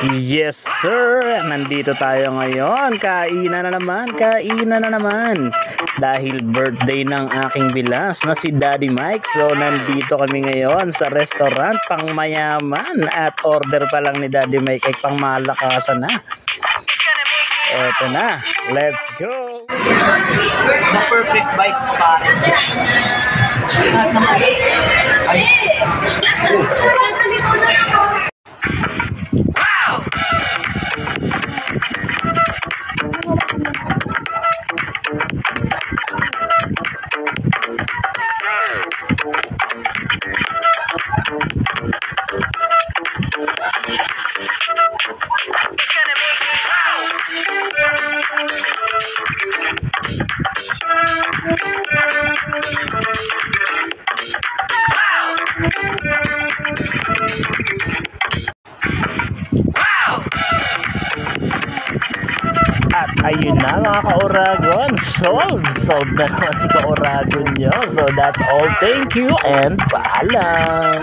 Yes sir, nandito tayo ngayon. Kainan na naman. Dahil birthday ng aking bilas na si Daddy Mike. So nandito kami ngayon sa restaurant pang mayaman. At order pa lang ni Daddy Mike ay pang malakasan na. Eto na, let's go! The perfect bite pa. At ayun na mga ka-Oragon, solved na naman si ka-Oragon nyo. So that's all, thank you and paalam!